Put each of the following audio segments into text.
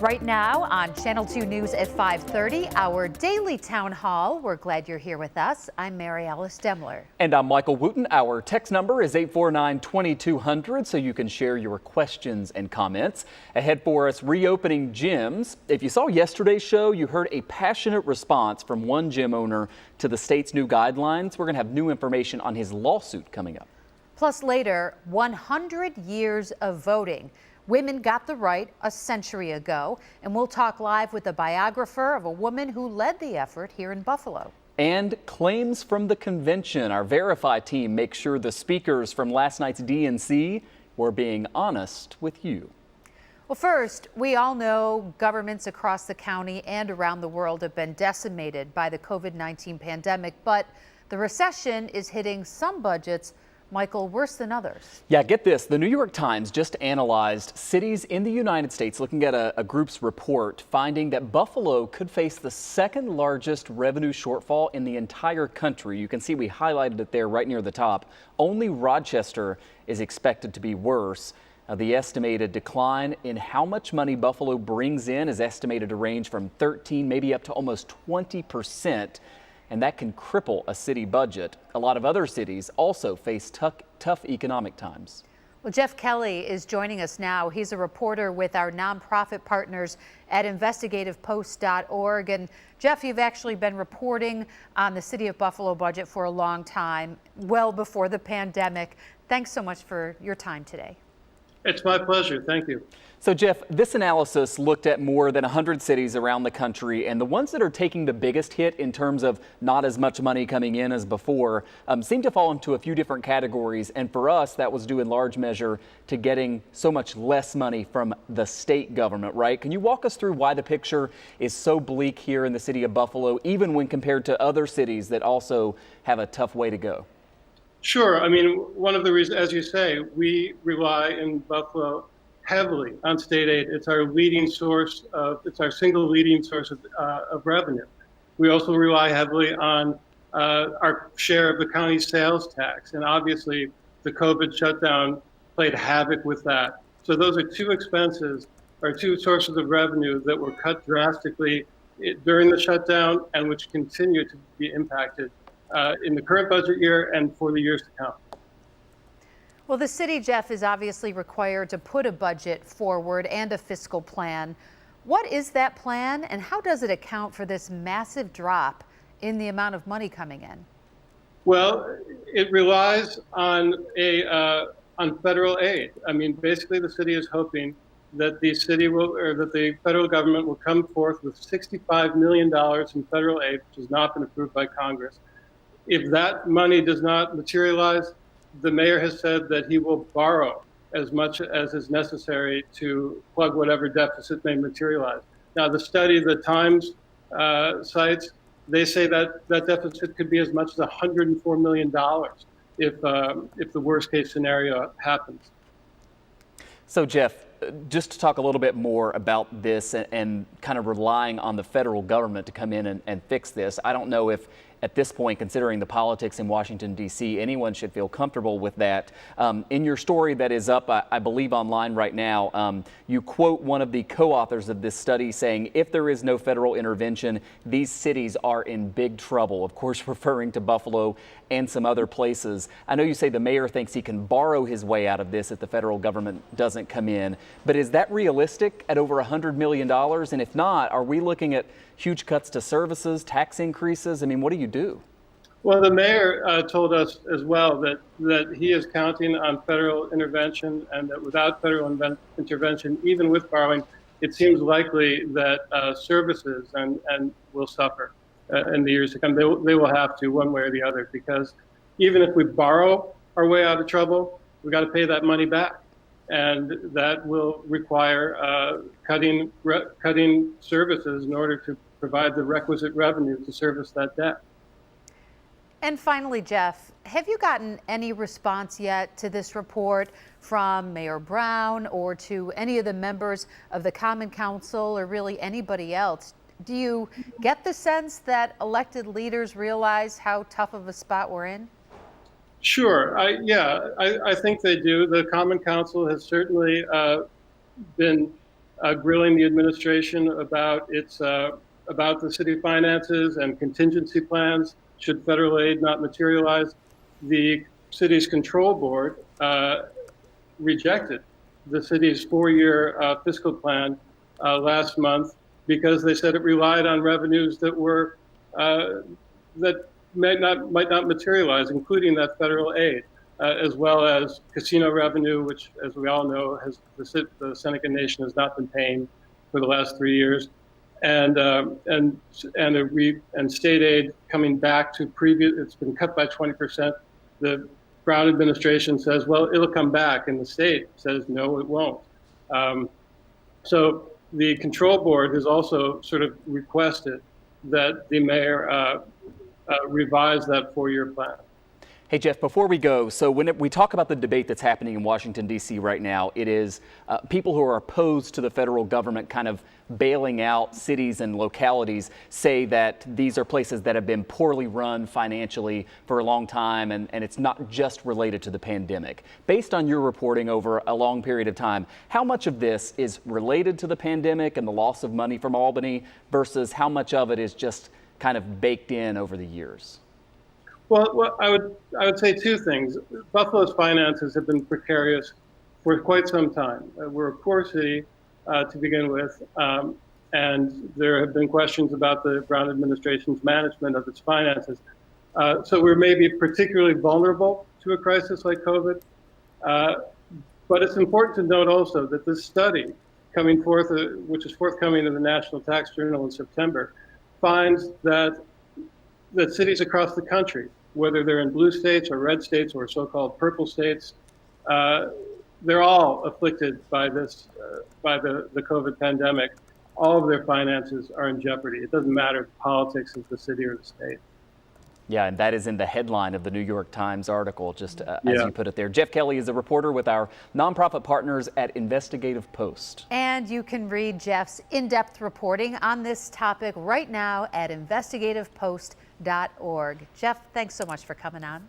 Right now on Channel 2 News at 5:30, our daily town hall. We're glad you're here with us. I'm Mary Alice Demler. And I'm Michael Wooten. Our text number is 849-2200, so you can share your questions and comments. Ahead for us, reopening gyms. If you saw yesterday's show, you heard a passionate response from one gym owner to the state's new guidelines. We're going to have new information on his lawsuit coming up. Plus later, 100 years of voting. Women got the right a century ago, and we'll talk live with a biographer of a woman who led the effort here in Buffalo. And claims from the convention. Our Verify team makes sure the speakers from last night's DNC were being honest with you. Well, first, we all know governments across the county and around the world have been decimated by the COVID-19 pandemic, but the recession is hitting some budgets, Michael, worse than others. Yeah, get this. The New York Times just analyzed cities in the United States, looking at a group's report, finding that Buffalo could face the second largest revenue shortfall in the entire country. You can see we highlighted it there right near the top. Only Rochester is expected to be worse. The estimated decline in how much money Buffalo brings in is estimated to range from 13, maybe up to almost 20%. And that can cripple a city budget. A lot of other cities also face tough economic times. Well, Geoff Kelly is joining us now. He's a reporter with our nonprofit partners at investigative-post-dot-org. And Geoff, you've actually been reporting on the city of Buffalo budget for a long time, well before the pandemic. Thanks so much for your time today. It's my pleasure. Thank you. So, Geoff, this analysis looked at more than 100 cities around the country, and the ones that are taking the biggest hit in terms of not as much money coming in as before seem to fall into a few different categories. And for us, that was due in large measure to getting so much less money from the state government, right? Can you walk us through why the picture is so bleak here in the city of Buffalo, even when compared to other cities that also have a tough way to go? Sure. I mean, one of the reasons, as you say, we rely in Buffalo heavily on state aid. It's our single leading source of revenue. We also rely heavily on our share of the county's sales tax. And obviously the COVID shutdown played havoc with that. So those are two expenses or two sources of revenue that were cut drastically during the shutdown and which continue to be impacted in the current budget year and for the years to come. Well, the city, Geoff, is obviously required to put a budget forward and a fiscal plan. What is that plan, and how does it account for this massive drop in the amount of money coming in? Well, it relies on federal aid. I mean, basically, the city is hoping that the federal government will come forth with $65 million in federal aid, which has not been approved by Congress. If that money does not materialize, the mayor has said that he will borrow as much as is necessary to plug whatever deficit may materialize. Now, the study the Times cites, they say that that deficit could be as much as $104 million if the worst case scenario happens. So, Geoff, just to talk a little bit more about this and kind of relying on the federal government to come in and fix this, I don't know if at this point, considering the politics in Washington, D.C., anyone should feel comfortable with that. In your story that is up, I believe, online right now, you quote one of the co-authors of this study saying, if there is no federal intervention, these cities are in big trouble, of course, referring to Buffalo and some other places. I know you say the mayor thinks he can borrow his way out of this if the federal government doesn't come in, but is that realistic at over $100 million? And if not, are we looking at huge cuts to services, tax increases? I mean, what do you do? Well, the mayor told us as well that he is counting on federal intervention, and that without federal intervention, even with borrowing, it seems likely that services and will suffer in the years to come. They will have to, one way or the other, because even if we borrow our way out of trouble, we got to pay that money back. And that will require cutting services in order to provide the requisite revenue to service that debt. And finally, Geoff, have you gotten any response yet to this report from Mayor Brown or to any of the members of the Common Council or really anybody else? Do you get the sense that elected leaders realize how tough of a spot we're in? Sure. I think they do. The Common Council has certainly been grilling the administration about about the city finances and contingency plans should federal aid not materialize. The city's control board rejected the city's 4-year fiscal plan last month because they said it relied on revenues that were that might not materialize, including that federal aid, as well as casino revenue, which, as we all know, the Seneca Nation has not been paying for the last 3 years, and state aid coming back to previous. It's been cut by 20%. The Brown administration says, well, it'll come back, and the state says, no, it won't. So the control board has also sort of requested that the mayor revise that 4-year plan. Hey, Geoff, before we go, so when we talk about the debate that's happening in Washington, D.C. right now, it is people who are opposed to the federal government kind of bailing out cities and localities say that these are places that have been poorly run financially for a long time, and it's not just related to the pandemic. Based on your reporting over a long period of time, how much of this is related to the pandemic and the loss of money from Albany versus how much of it is just kind of baked in over the years? Well, I would say two things. Buffalo's finances have been precarious for quite some time. We're a poor city to begin with, and there have been questions about the Brown administration's management of its finances. So we're maybe particularly vulnerable to a crisis like COVID. But it's important to note also that this study coming forth, which is forthcoming in the National Tax Journal in September, finds that cities across the country, whether they're in blue states or red states or so-called purple states, they're all afflicted by this, by the COVID pandemic. All of their finances are in jeopardy. It doesn't matter the politics of the city or the state. Yeah, and that is in the headline of the New York Times article, just as you put it there. Geoff Kelly is a reporter with our nonprofit partners at Investigative Post. And you can read Geoff's in-depth reporting on this topic right now at investigative-post-dot-org. Geoff, thanks so much for coming on.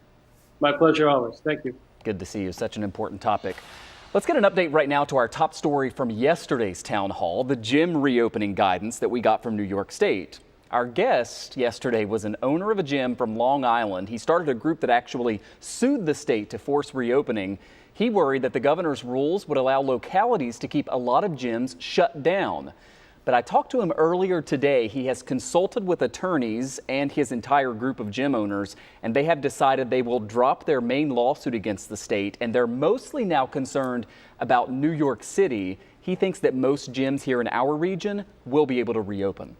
My pleasure always. Thank you. Good to see you. Such an important topic. Let's get an update right now to our top story from yesterday's town hall, the gym reopening guidance that we got from New York State. Our guest yesterday was an owner of a gym from Long Island. He started a group that actually sued the state to force reopening. He worried that the governor's rules would allow localities to keep a lot of gyms shut down. But I talked to him earlier today. He has consulted with attorneys and his entire group of gym owners, and they have decided they will drop their main lawsuit against the state, and they're mostly now concerned about New York City. He thinks that most gyms here in our region will be able to reopen.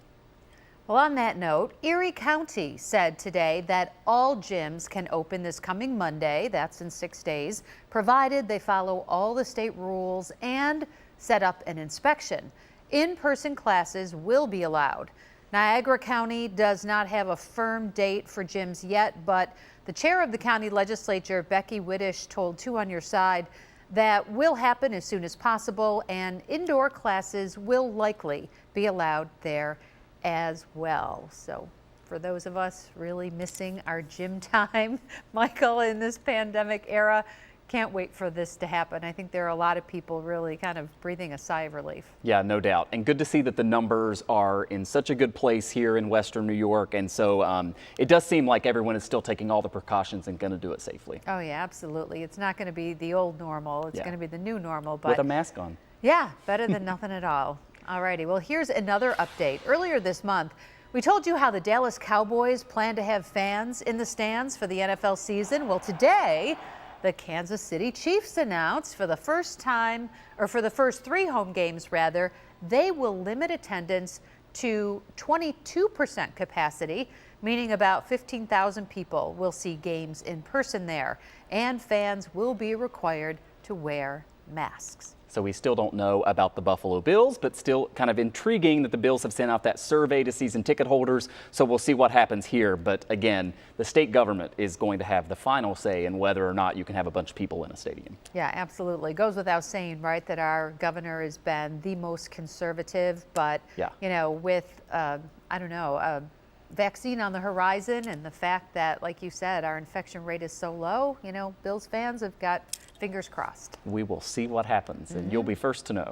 Well, on that note, Erie County said today that all gyms can open this coming Monday, that's in 6 days, provided they follow all the state rules and set up an inspection. In-person classes will be allowed. Niagara County does not have a firm date for gyms yet, but the chair of the county legislature, Becky Whittish, told Two on Your Side that will happen as soon as possible, and indoor classes will likely be allowed there as well. So for those of us really missing our gym time, Michael, in this pandemic era, can't wait for this to happen. I think there are a lot of people really kind of breathing a sigh of relief. Yeah, no doubt. And good to see that the numbers are in such a good place here in Western New York. And so it does seem like everyone is still taking all the precautions and going to do it safely. Oh, yeah, absolutely. It's not going to be the old normal. It's going to be the new normal. But with a mask on. Yeah, better than nothing at all. Alrighty, well, here's another update. Earlier this month, we told you how the Dallas Cowboys plan to have fans in the stands for the NFL season. Well, today, the Kansas City Chiefs announced for the first time, or for the first 3 home games rather, they will limit attendance to 22% capacity, meaning about 15,000 people will see games in person there, and fans will be required to wear masks. So we still don't know about the Buffalo Bills, but still kind of intriguing that the Bills have sent out that survey to season ticket holders. So we'll see what happens here. But again, the state government is going to have the final say in whether or not you can have a bunch of people in a stadium. Yeah, absolutely. Goes without saying, right, that our governor has been the most conservative. But, you know, with, I don't know, a vaccine on the horizon and the fact that, like you said, our infection rate is so low, you know, Bills fans have got fingers crossed. We will see what happens, and you'll be first to know.